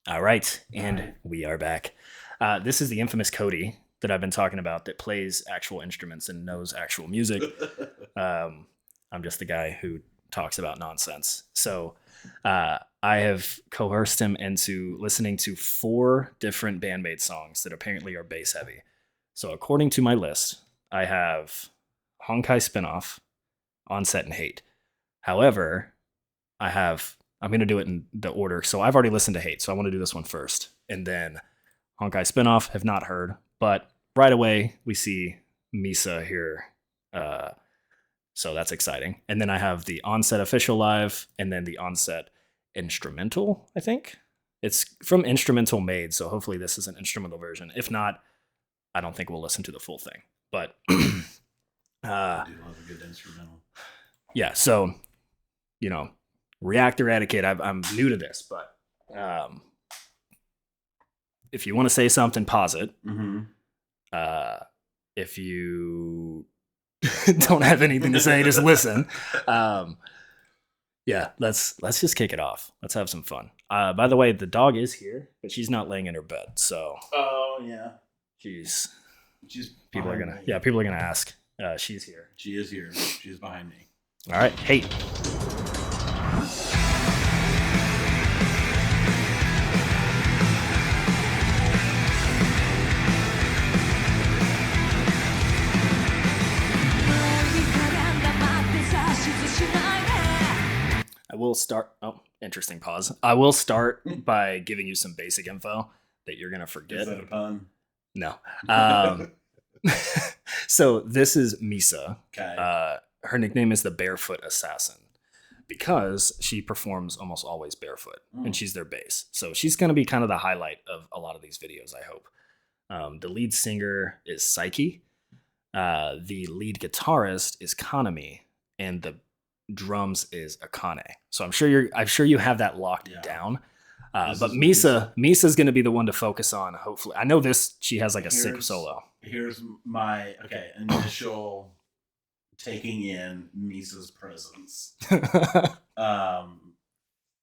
All right, and we are back. This is the infamous Cody that I've been talking about that plays actual instruments and knows actual music. I'm just the guy who talks about nonsense. So I have coerced him into listening to 4 different Band-Maid songs that apparently are bass heavy. So according to my list, I have Honkai Spinoff, Onset, and Hate. However, I'm going to do it in the order. So I've already listened to Hate, so I want to do this one first. And then Honkai Spinoff, have not heard. But right away, we see MISA here. So that's exciting. And then I have the Onset official live, and then the Onset instrumental, I think. It's from Instrumental Maids, so hopefully this is an instrumental version. If not, I don't think we'll listen to the full thing. But I do love a good instrumental. Yeah, so, Reactor Etiquette, I'm new to this, but if you want to say something, pause it. Mm-hmm. If you don't have anything to say, just listen. Yeah, let's just kick it off. Let's have some fun. By the way, the dog is here, but she's not laying in her bed, so. Oh yeah. People are gonna ask. She's here. She is here. She's behind me. All right, Hate. I will start. Oh, interesting pause. I will start by giving you some basic info that you're gonna forget. Is that a pun? No. So this is MISA. Okay. Her nickname is the Barefoot Assassin because she performs almost always barefoot, and she's their bass. So she's going to be kind of the highlight of a lot of these videos, I hope. The lead singer is Psyche. The lead guitarist is Kanami, and the drums is Akane. So I'm sure you have that locked down. But Misa's going to be the one to focus on. Hopefully, I know this. She has like a sick solo. Here's my initial taking in Misa's presence. I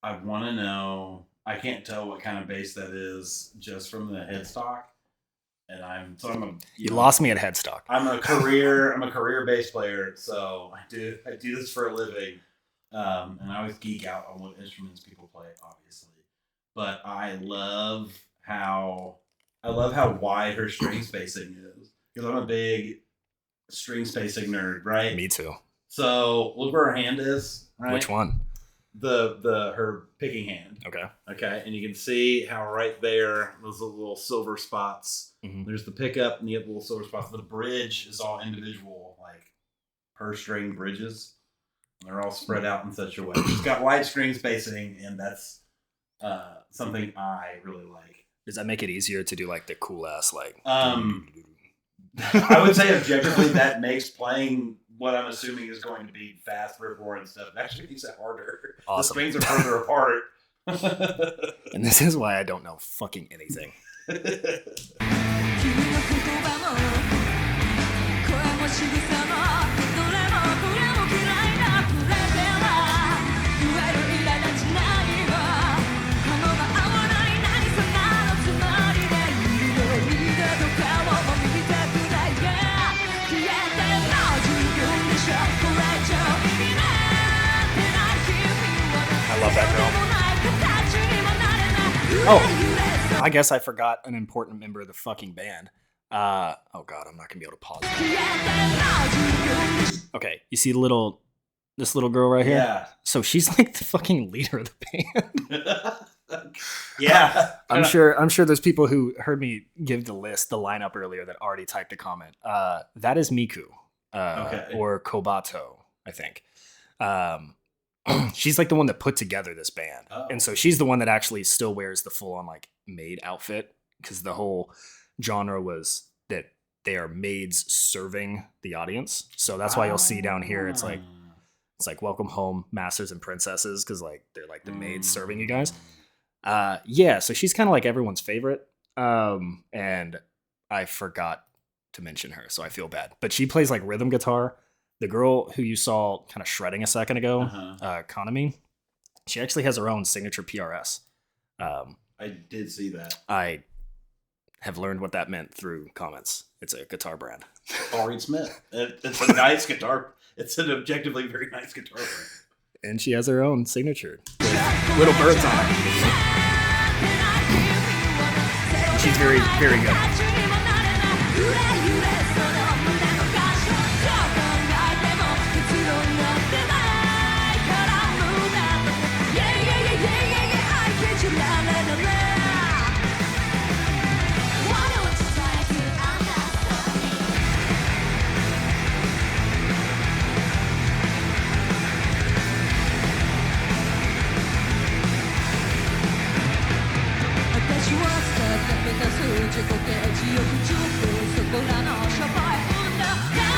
want to know. I can't tell what kind of bass that is just from the headstock. And you lost me at headstock. I'm a career bass player, so I do this for a living. And I always geek out on what instruments people play, obviously. But I love how wide her string spacing is. Because I'm a big string spacing nerd, right? Me too. So look where her hand is. Right? Which one? Her picking hand. Okay. And you can see how right there, those little silver spots. Mm-hmm. There's the pickup and you have the little silver spots. The bridge is all individual, like per string bridges. And they're all spread out in such a way. She's got wide string spacing, and that's something I really like. Does that make it easier to do like the cool ass like? I would say objectively that makes playing what I'm assuming is going to be fast rip roar and stuff. It actually makes it harder. Awesome. The strings are further apart. And this is why I don't know fucking anything. I love that girl. Oh, I guess I forgot an important member of the fucking band. Oh god, I'm not gonna be able to pause that. Okay, you see this little girl right here? Yeah. So she's like the fucking leader of the band. Yeah. I'm sure there's people who heard me give the lineup earlier that already typed a comment. That is Miku. Or Kobato, I think. She's like the one that put together this band. Oh. And so she's the one that actually still wears the full on like maid outfit, because the whole genre was that they are maids serving the audience. So that's why you'll see down here it's like welcome home masters and princesses, because like they're like the maids serving you guys. So she's kind of like everyone's favorite. And I forgot to mention her, so I feel bad. But she plays like rhythm guitar. The girl who you saw kind of shredding a second ago, Kanami, she actually has her own signature PRS. I did see that. I have learned what that meant through comments. It's a guitar brand. Paul Reed Smith. It's a nice guitar. It's an objectively very nice guitar brand. And she has her own signature with little birds on it. She's very, very good.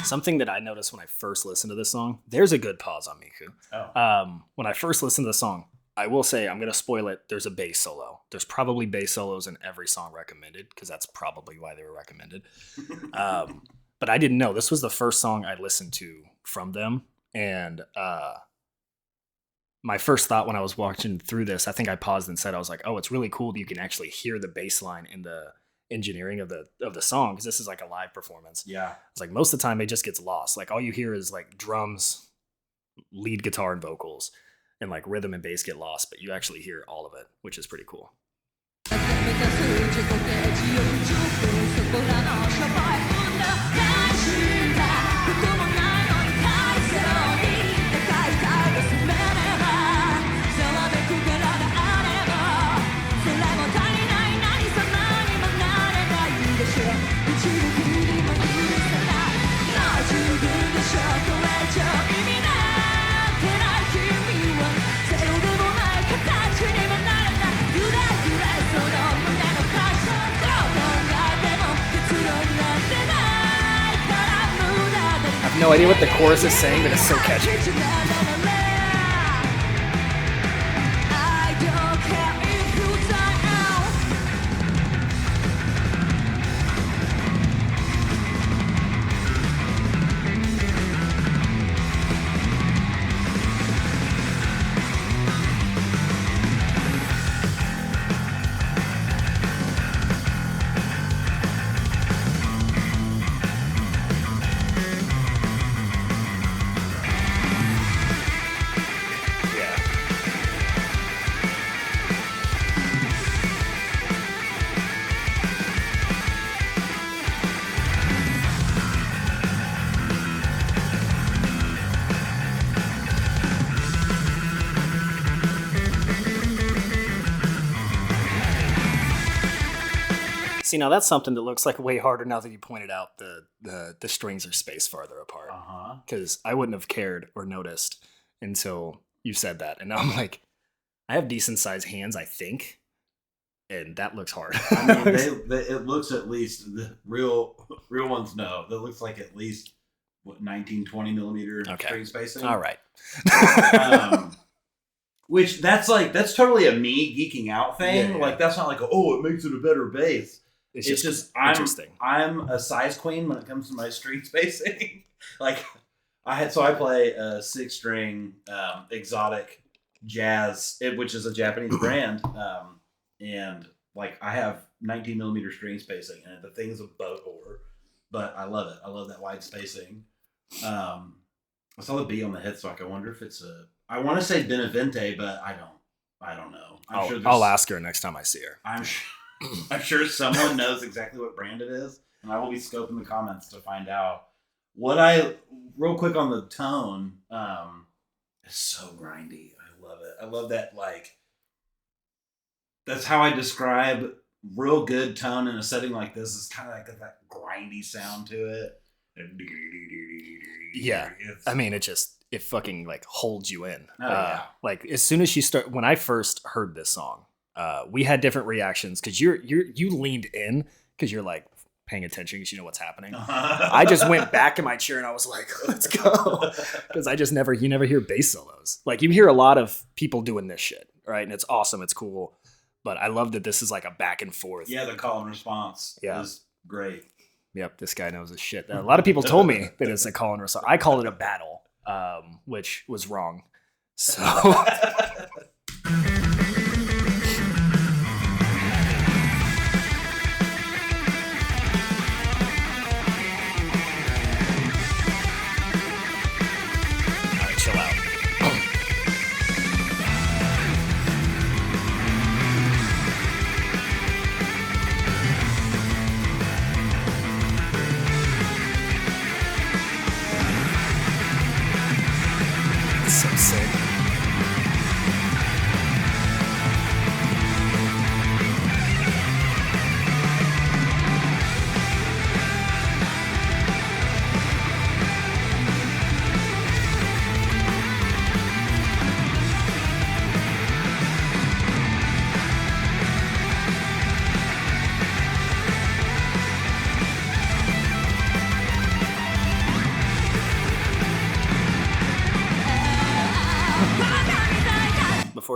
Something that I noticed when I first listened to this song, there's a good pause on Miku. Oh. When I first listened to the song, I will say, I'm going to spoil it, there's a bass solo. There's probably bass solos in every song recommended, because that's probably why they were recommended. But I didn't know. This was the first song I listened to from them, and my first thought when I was watching through this, I think I paused and said, I was like, oh, it's really cool that you can actually hear the bass line in the engineering of the song, because this is like a live performance. Yeah. It's like most of the time it just gets lost. Like all you hear is like drums, lead guitar and vocals, and like rhythm and bass get lost, but you actually hear all of it, which is pretty cool. I have no idea what the chorus is saying, but it's so catchy. See, now that's something that looks like way harder now that you pointed out the strings are spaced farther apart. Because I wouldn't have cared or noticed until you said that. And now I'm like, I have decent sized hands, I think. And that looks hard. I mean, it looks at least, the real ones know. That looks like at least, 19, 20 millimeter string spacing. All right. Which that's totally a me geeking out thing. Yeah. Like that's not like, oh, it makes it a better bass. It's just interesting. I'm a size queen when it comes to my string spacing. Like I play a 6-string exotic jazz, which is a Japanese brand, and like I have 19 millimeter string spacing, and the thing's a boat whore, but I love it. I love that wide spacing. I saw the B on the headstock. I wonder if it's I want to say Benavente, but I don't know. I'll ask her next time I see her. I'm sure someone knows exactly what brand it is, and I will be scoping the comments to find out. Real quick on the tone, it's so grindy. I love it. I love that, like, that's how I describe real good tone in a setting like this. It's kind of like that grindy sound to it. Yeah. I mean, it fucking like holds you in. Oh, yeah. Like as soon as when I first heard this song, we had different reactions because you leaned in because you're like paying attention because you know what's happening. I just went back in my chair and I was like, let's go. Because you never hear bass solos. Like you hear a lot of people doing this shit, right? And it's awesome. It's cool. But I love that this is like a back and forth. Yeah, the call and response is great. Yep, this guy knows his shit. A lot of people told me that it's a call and response. I called it a battle, which was wrong. So...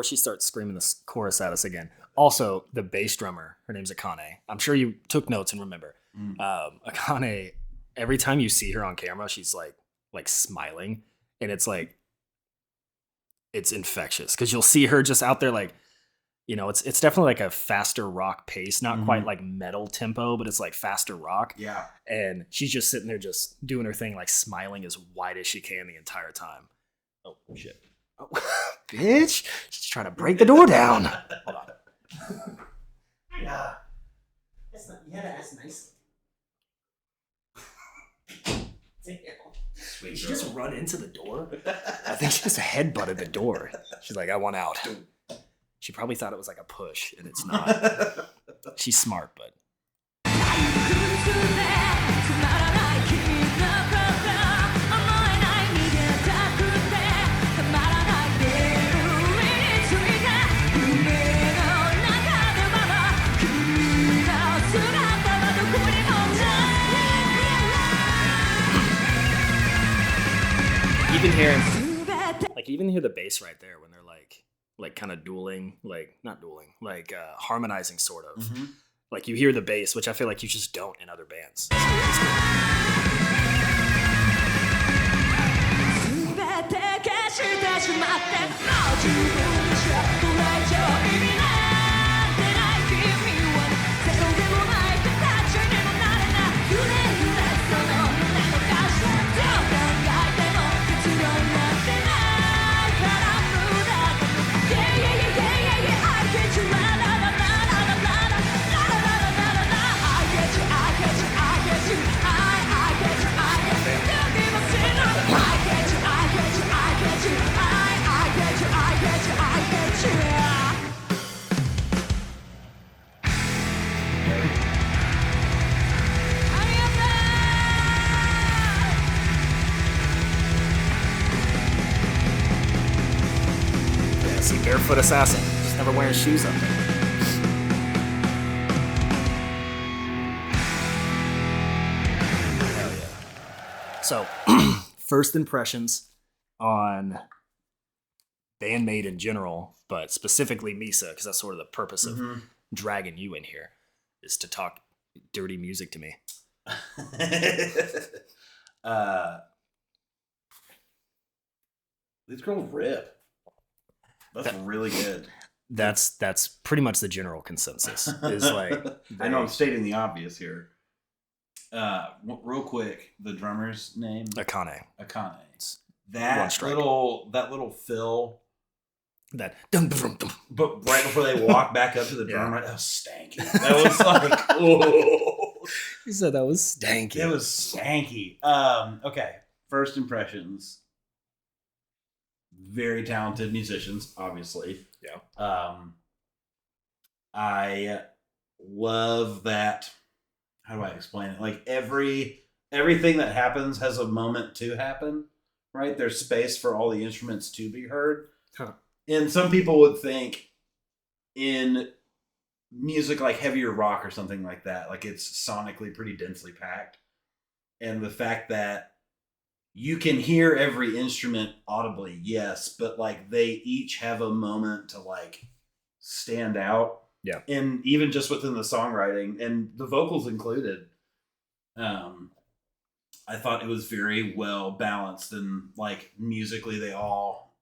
before she starts screaming this chorus at us again. Also, the bass drummer, her name's Akane. I'm sure you took notes and remember. Akane, every time you see her on camera, she's like smiling, and it's like it's infectious because you'll see her just out there like, you know, it's definitely like a faster rock pace, not quite like metal tempo, but it's like faster rock. Yeah. And she's just sitting there just doing her thing, like smiling as wide as she can the entire time. Oh shit. Oh, bitch. She's trying to break the door down. Hold on. Yeah. That's nice. Did she just run into the door? I think she just headbutted the door. She's like, I want out. She probably thought it was like a push, and it's not. She's smart, but. Even hear the bass right there when they're like kind of dueling, like not dueling, like harmonizing sort of. Like you hear the bass, which I feel like you just don't in other bands. Barefoot assassin, just never wearing shoes up there. Hell yeah. So, first impressions on Band-Maid in general, but specifically MISA, because that's sort of the purpose of dragging you in here, is to talk dirty music to me. These girls rip. That's really good. That's pretty much the general consensus. Is like I know I'm stating the obvious here. Real quick, the drummer's name Akane. That little fill. That but right before they walk back up to the drummer, that was stanky. That was like, oh. He said that was stanky. It was stanky. Okay, first impressions. Very talented musicians, obviously. Yeah. I love that. How do I explain it? Like everything that happens has a moment to happen, right? There's space for all the instruments to be heard. Huh. And some people would think in music like heavier rock or something like that, like it's sonically pretty densely packed. And the fact that you can hear every instrument audibly, yes, but like they each have a moment to like stand out. Yeah. And even just within the songwriting and the vocals included, I thought it was very well balanced and like musically they all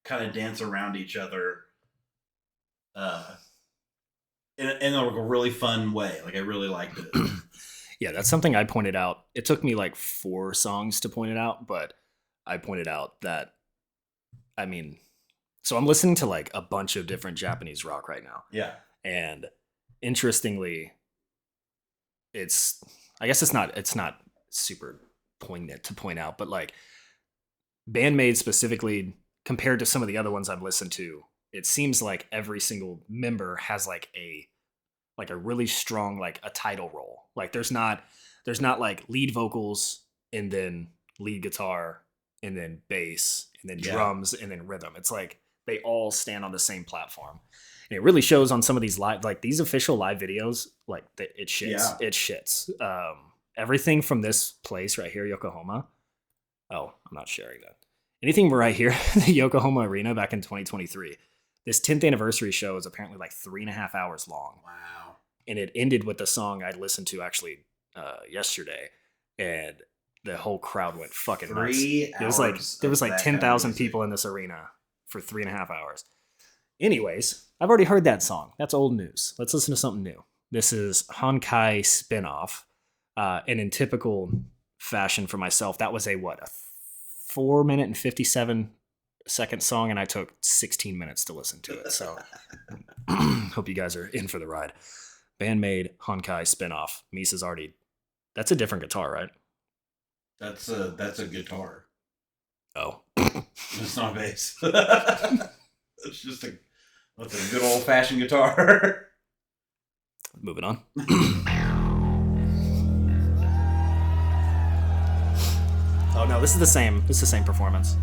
kind of dance around each other in a really fun way. Like I really liked it. Yeah, that's something I pointed out. It took me like 4 songs to point it out, but I pointed out that, I mean, so I'm listening to like a bunch of different Japanese rock right now. Yeah. And interestingly, I guess it's not super poignant to point out, but like Band-Maid specifically compared to some of the other ones I've listened to, it seems like every single member has like a really strong, like a title role. Like there's not like lead vocals and then lead guitar and then bass and then drums and then rhythm. It's like they all stand on the same platform. And it really shows on some of these live, like these official live videos, like it shits. Yeah. It shits. Everything from this place right here, Yokohama. Oh, I'm not sharing that. Anything right here, the Yokohama Arena back in 2023. This 10th anniversary show is apparently like 3.5 hours long. Wow. And it ended with the song I listened to actually yesterday, and the whole crowd went fucking nuts. There was like 10,000 people in this arena for 3.5 hours. Anyways, I've already heard that song. That's old news. Let's listen to something new. This is Honkai spinoff, and in typical fashion for myself, that was a 4-minute and 57-second song, and I took 16 minutes to listen to it. So hope you guys are in for the ride. Band-Maid, Honkai spinoff. Misa's already. That's a different guitar, right? That's a guitar. Oh, it's not a bass. It's just a good old fashioned guitar. Moving on. Oh no, this is the same. This is the same performance.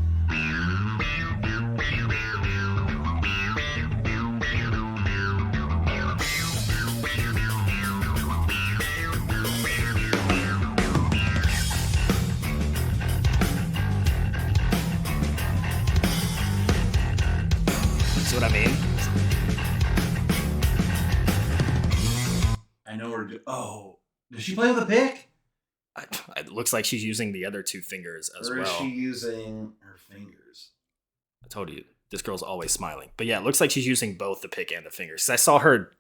See what I mean? I know we're. Oh, does she play with a pick? It looks like she's using the other 2 fingers as well. Or is she using her fingers? I told you, this girl's always smiling. But yeah, it looks like she's using both the pick and the fingers. I saw her.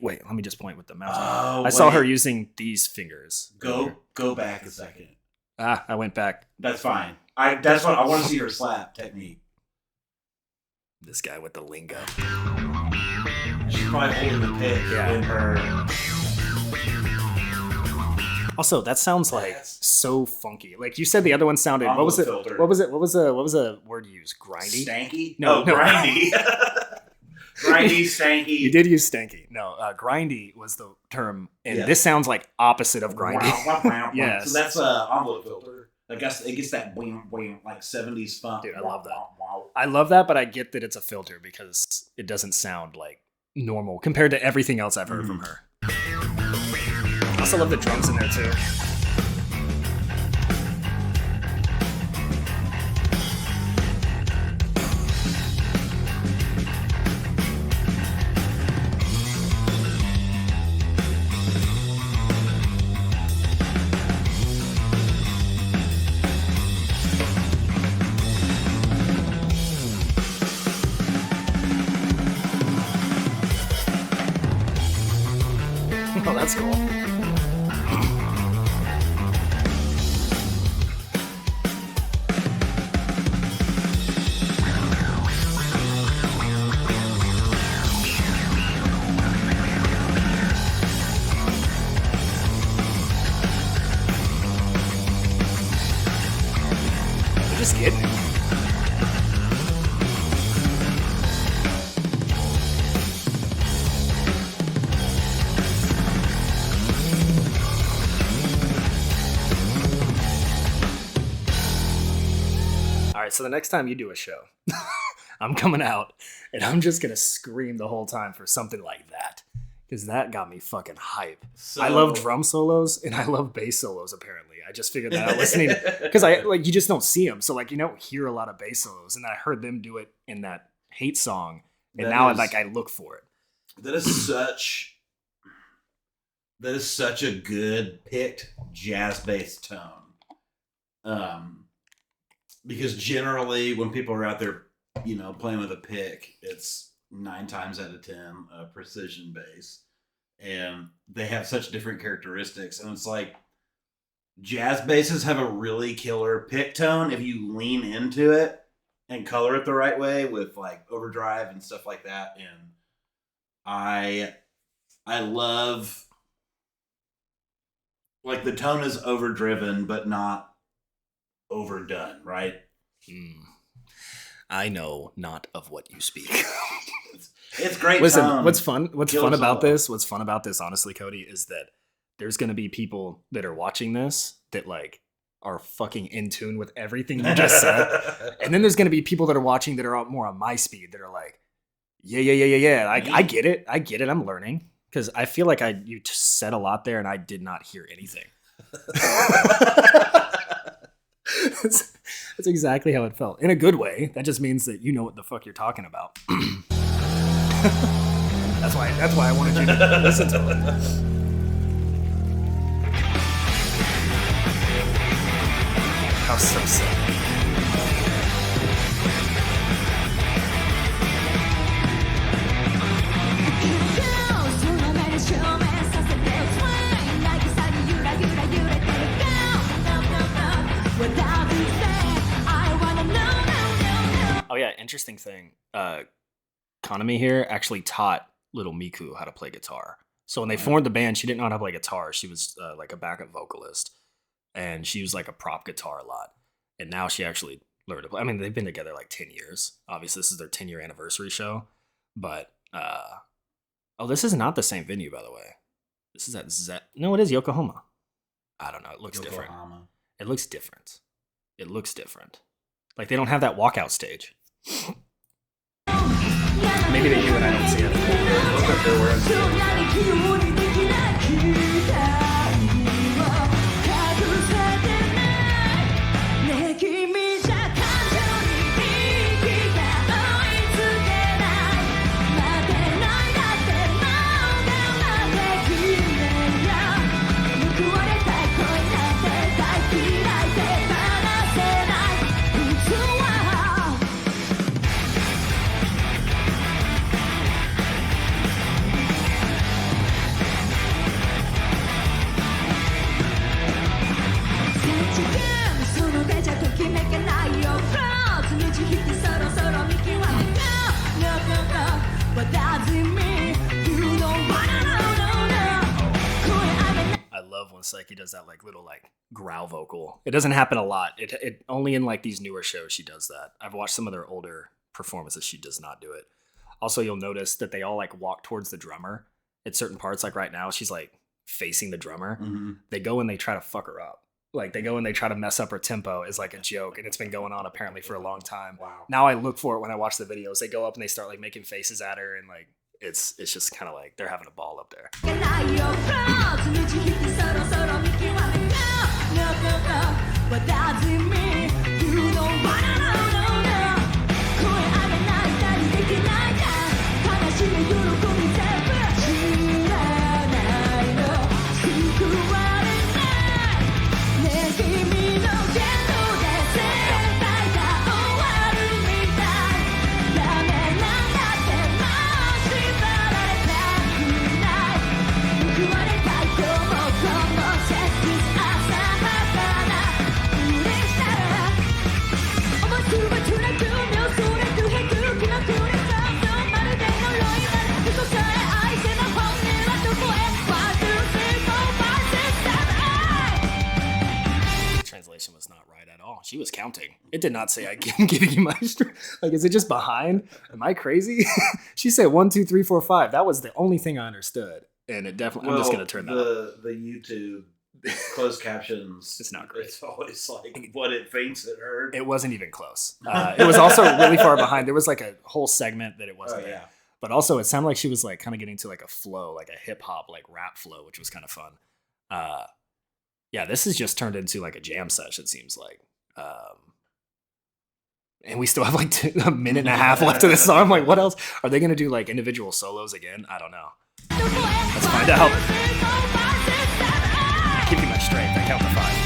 Wait, let me just point with the mouse. I saw her using these fingers. Go back a second. I went back. That's fine. That's what I want to see her slap technique. This guy with the lingo. She's probably holding the pick in her. Also, that sounds like so funky. Like you said, the other one sounded. What was it? Filter. What was it? What was the word you used? Grindy. Stanky? No, grindy. Grindy, stanky. You did use stanky. No, grindy was the term, and this sounds like opposite of grindy. Yes. So that's envelope filter. I guess it gets that boing boing like 70s funk. Dude, I love that. I love that, but I get that it's a filter because it doesn't sound like normal compared to everything else I've heard from her. I also love the drums in there too. Oh, that's cool. They're just getting it. All right, so the next time you do a show, I'm coming out and I'm just going to scream the whole time for something like that because that got me fucking hype. So, I love drum solos and I love bass solos, apparently. I just figured that out listening because you just don't see them. So, you don't hear a lot of bass solos, and I heard them do it in that Hate song, and now I look for it. That is such a good picked jazz bass tone. Because generally, when people are out there, playing with a pick, it's 9 times out of 10 a precision bass, and they have such different characteristics. And it's like jazz basses have a really killer pick tone if you lean into it and color it the right way with like overdrive and stuff like that. And I love like the tone is overdriven, but not overdone, right? I know not of what you speak. It's great. Listen, tone. what's fun about this, honestly, Cody, is that there's going to be people that are watching this that are fucking in tune with everything you just said. And then there's going to be people that are watching that are more on my speed that are like, yeah. I get it. I'm learning. Because I feel like you said a lot there and I did not hear anything. That's exactly how it felt. In a good way. That just means that you know what the fuck you're talking about. That's why I wanted you to listen to it. How so sick. Oh yeah, interesting thing. Kanami here actually taught little Miku how to play guitar. So when they formed the band, she didn't know how to play guitar. She was like a backup vocalist, and she used like a prop guitar a lot. And now she actually learned to play. I mean, they've been together like 10 years. Obviously, this is their 10-year anniversary show. But oh, this is not the same venue, by the way. This is at No, it is Yokohama. I don't know. It looks different. It looks different. It looks different. Like they don't have that walkout stage. Maybe they do and I don't see it. Looks like they're wearing Psyche does that like little like growl vocal. It doesn't happen a lot. It only in like these newer shows she does that. I've watched some of their older performances. She does not do it. Also, you'll notice that they all like walk towards the drummer at certain parts. Like right now, she's like facing the drummer. Mm-hmm. They go and they try to fuck her up. Like they go and they try to mess up her tempo as like a joke, and it's been going on apparently for a long time. Wow. Now I look for it when I watch the videos. They go up and they start like making faces at her, and like it's just kind of like they're having a ball up there. Was not right at all. She was counting. It did not say I'm giving you my strength. Like, is it just behind? Am I crazy? She said 1, 2, 3, 4, 5. That was the only thing I understood, and it definitely. Well, I'm just gonna turn that. The YouTube closed captions. It's not great. It's always like what it thinks it heard. It wasn't even close. It was also really far behind. There was like a whole segment that it wasn't there. Yeah. But also, it sounded like she was like kind of getting to like a flow, like a hip hop, like rap flow, which was kind of fun. Yeah, this has just turned into like a jam session, it seems like. And we still have like a minute and a half left of this song. I'm like, what else? Are they going to do like individual solos again? I don't know. Let's find out. I keep you my strength. I count to 5.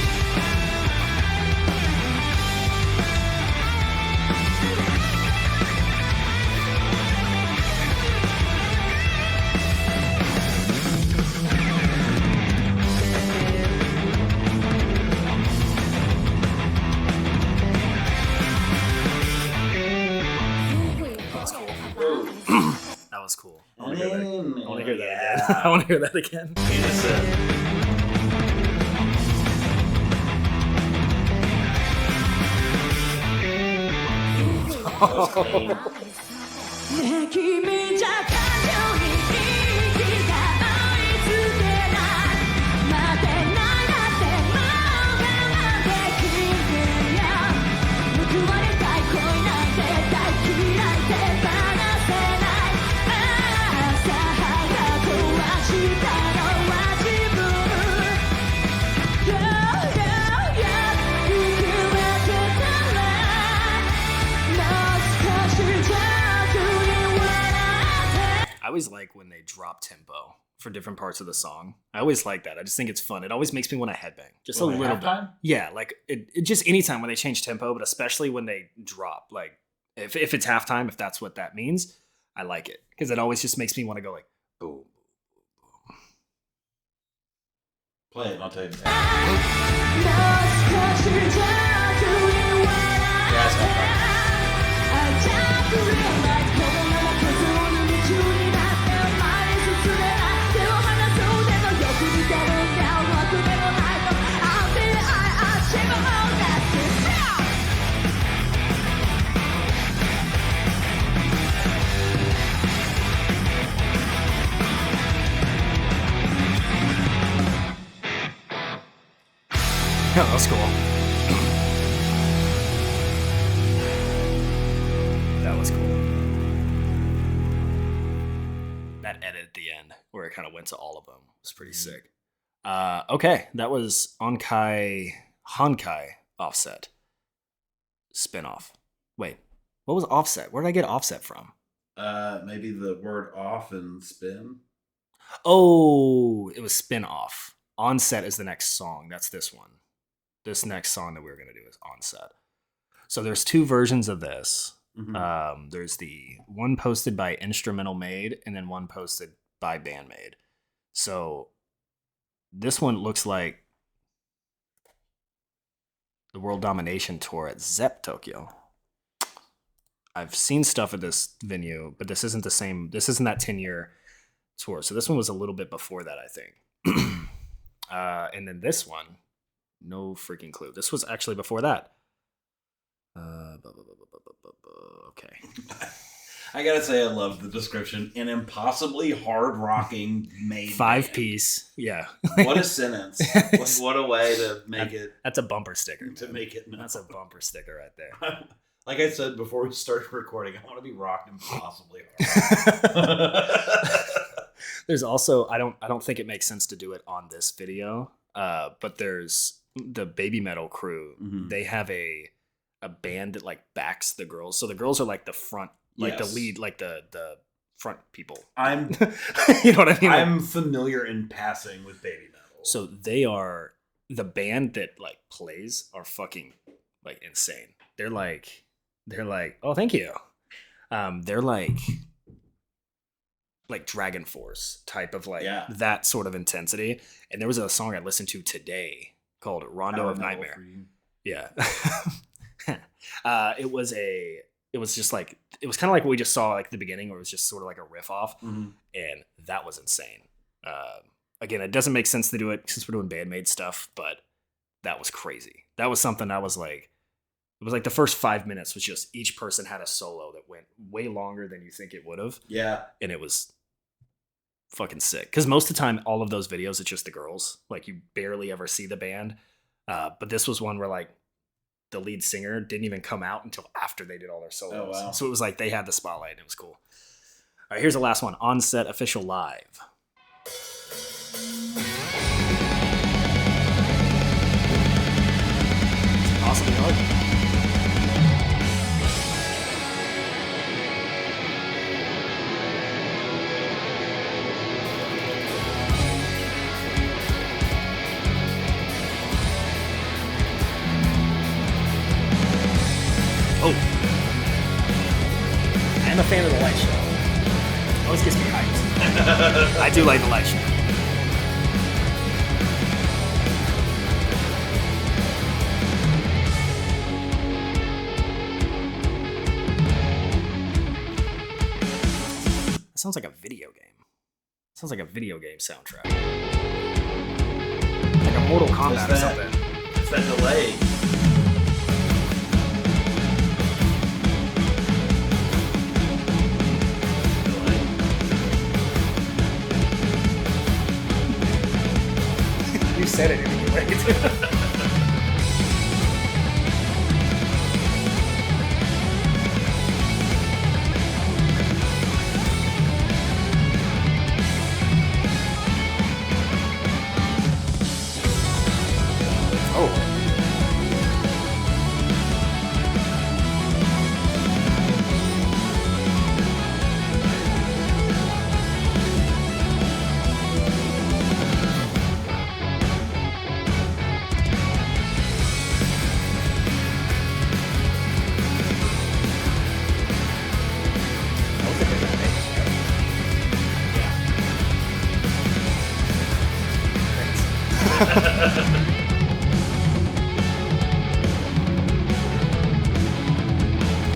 That was cool. I want to hear that. I want to hear that again. I want to hear that again. for different parts of the song. I always like that. I just think it's fun. It always makes me want to headbang. Just Well, a little bit. halftime? Yeah, like it just anytime when they change tempo, but especially when they drop. Like if it's halftime, if that's what that means, I like it. Because it always just makes me want to go like boom. Play it and I'll tell you. Yes, Yeah, that's cool. That was cool. That edit at the end where it kind of went to all of them was pretty sick. Okay, that was Honkai Offset spinoff. Wait, what was Offset? Where did I get Offset from? Maybe the word off and spin. Oh, it was spin-off. Onset is the next song. That's this one. This next song that we're going to do is Onset. So there's two versions of this. Mm-hmm. There's the one posted by Instrumental Made and then one posted by Band-Maid. So this one looks like the World Domination Tour at Zepp Tokyo. I've seen stuff at this venue, but this isn't the same. This isn't that 10-year tour. So this one was a little bit before that, I think. And then this one, no freaking clue. This was actually before that. Okay. I gotta say, I love the description. An impossibly hard-rocking maid 5-piece. Yeah. What a sentence. What a way to make it. That's a bumper sticker. To make it. That's a bumper sticker right there. Like I said before we started recording, I want to be rocked impossibly hard. There's also I don't think it makes sense to do it on this video. But there's the Baby Metal crew. Mm-hmm. They have a band that like backs the girls. So the girls are like the front, like the lead, like the front people. I'm you know what I mean? I'm familiar in passing with Baby Metal. So they are the band that like plays are fucking like insane. They're like oh thank you. They're like Dragon Force type of like that sort of intensity. And there was a song I listened to today called Rondo of Nightmare. Yeah. It was just like, it was kind of like what we just saw like at the beginning where it was just sort of like a riff off. Mm-hmm. And that was insane. Again, it doesn't make sense to do it since we're doing Band-Maid stuff, but that was crazy. That was something I was like, it was like the first 5 minutes was just each person had a solo that went way longer than you think it would have. Yeah. And it was fucking sick. Because most of the time, all of those videos, it's just the girls. Like, you barely ever see the band. But this was one where, like, the lead singer didn't even come out until after they did all their solos. Oh, wow. So it was like they had the spotlight, and it was cool. All right, here's the last one. Onset Official Live. Awesome. Oh, I'm a fan of the light show. Always gets me hyped. I do like the light show. That sounds like a video game. Sounds like a video game soundtrack. Like a Mortal Kombat or something. It's that delay. You said it anyway. Oh.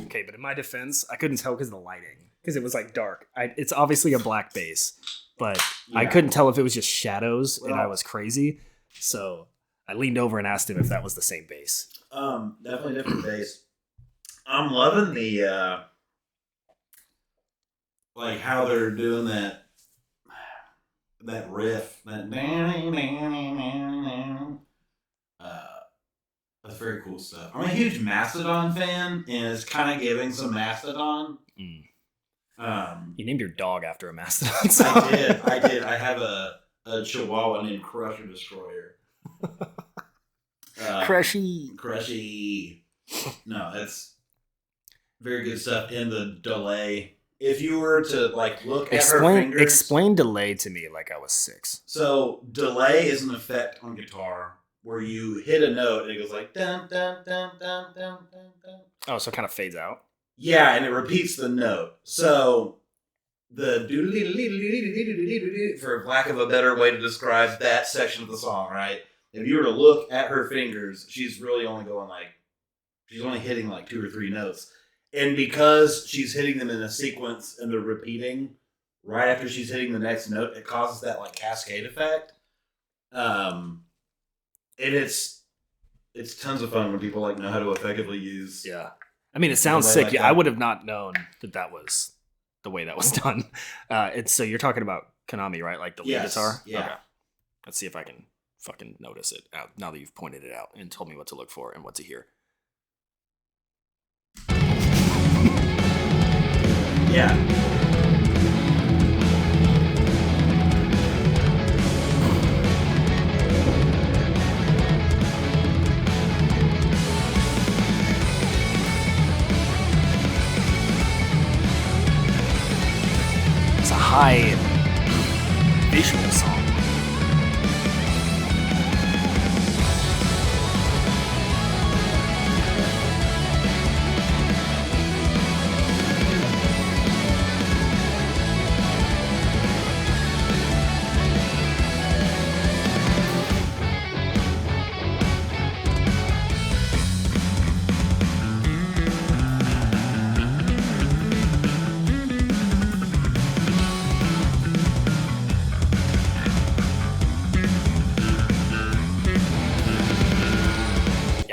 Okay, but in my defense, I couldn't tell because of the lighting. Because it was like dark. It's obviously a black bass, but I couldn't tell if it was just shadows and I was crazy. So I leaned over and asked him if that was the same bass. Definitely different bass. I'm loving the like how they're doing that riff. That's very cool stuff. I'm a huge Mastodon fan, and it's kind of giving some Mastodon. You named your dog after a Mastodon song. I did. I have a Chihuahua named Crusher Destroyer. Crushy. No, that's very good stuff. And the delay. If you were to like look at her fingers, explain delay to me like I was 6. So delay is an effect on guitar where you hit a note and it goes like dun dun dun dun dun dun dun. Oh, so it kind of fades out. Yeah, and it repeats the note. So the for lack of a better way to describe that section of the song, right? If you were to look at her fingers, she's really only going she's only hitting like 2 or 3 notes. And because she's hitting them in a sequence and they're repeating right after she's hitting the next note, it causes that like cascade effect. And it's tons of fun when people like know how to effectively use. Yeah, I mean, it sounds sick. Like I would have not known that was the way that was done. So you're talking about Konami, right? Like the lead guitar. Yeah. Okay. Let's see if I can fucking notice it out now that you've pointed it out and told me what to look for and what to hear. Yeah. It's a high visual song.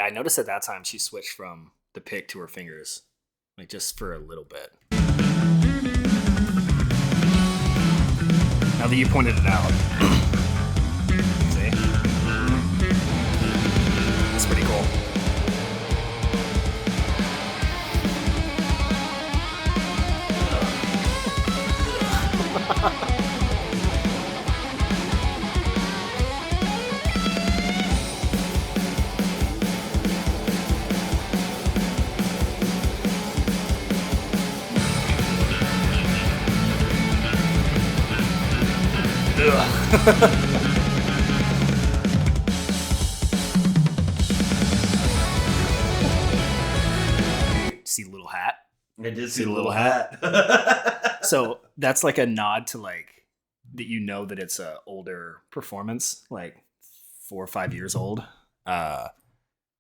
I noticed at that time she switched from the pick to her fingers, like just for a little bit. Now that you pointed it out, see? That's pretty cool. See the little hat? I did see the little hat. So that's like a nod to like that, you know, that it's a older performance, like 4 or 5 years old.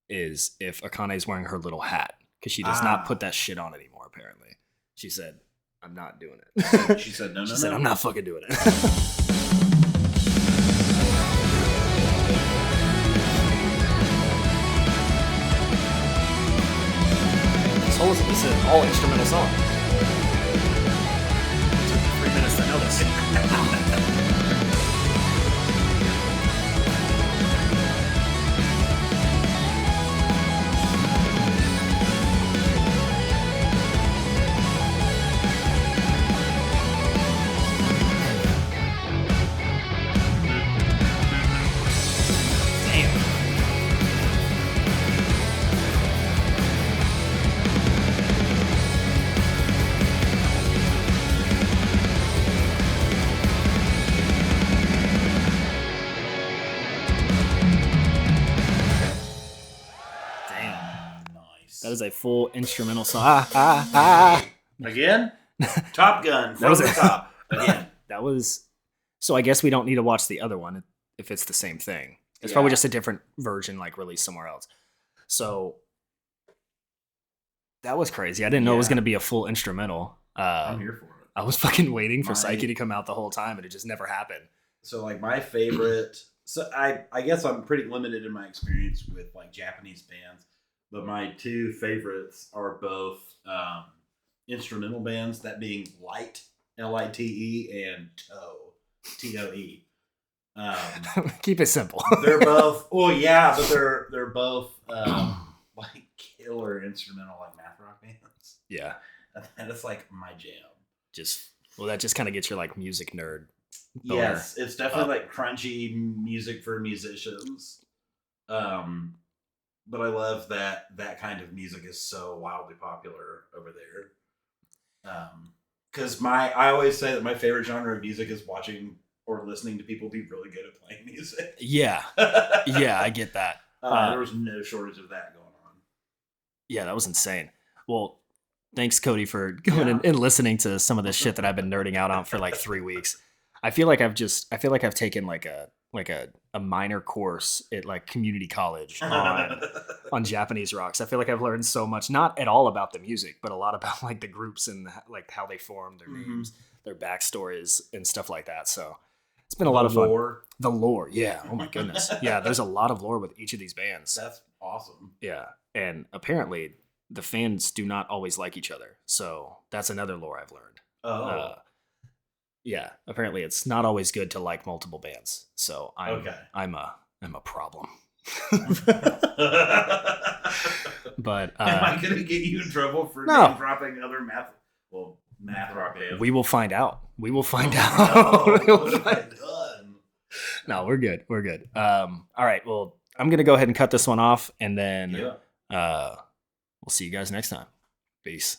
Is if Akane is wearing her little hat, because she does not put that shit on anymore. Apparently, she said, "I'm not doing it." She said, "No, she said, I'm not fucking doing it." This is an all instrumental song. It took 3 minutes to notice. That is a full instrumental song. Again? Top Gun from the top. Again. That was... So I guess we don't need to watch the other one if it's the same thing. It's probably just a different version, like released somewhere else. So that was crazy. I didn't know it was going to be a full instrumental. I'm here for it. I was fucking waiting for Psyche to come out the whole time, and it just never happened. So like my favorite, so I guess I'm pretty limited in my experience with like Japanese bands, but my two favorites are both instrumental bands, that being Light, Lite, and Toe, Toe. Keep it simple. They're both, well, yeah, but they're both like killer instrumental like math rock bands. Yeah, and it's like my jam. That just kind of gets your like music nerd. Yes, it's definitely like crunchy music for musicians. But I love that kind of music is so wildly popular over there. Because I always say that my favorite genre of music is watching or listening to people be really good at playing music. Yeah, yeah, I get that. There was no shortage of that going on. Yeah, that was insane. Well, thanks, Cody, for going and listening to some of this shit that I've been nerding out on for like 3 weeks. I feel like I've taken like a minor course at like community college on Japanese rocks. I feel like I've learned so much, not at all about the music, but a lot about like the groups and like how they formed, their names, their backstories, and stuff like that. So it's been a lot of fun. The lore, yeah. Oh my goodness, yeah. There's a lot of lore with each of these bands. That's awesome. Yeah, and apparently the fans do not always like each other. So that's another lore I've learned. Oh. Yeah, apparently it's not always good to like multiple bands. So I'm a problem. But am I gonna get you in trouble for name dropping other math rock bands? We will find out. We will find out. What have I done? No, we're good. We're good. All right. Well, I'm gonna go ahead and cut this one off, and then we'll see you guys next time. Peace.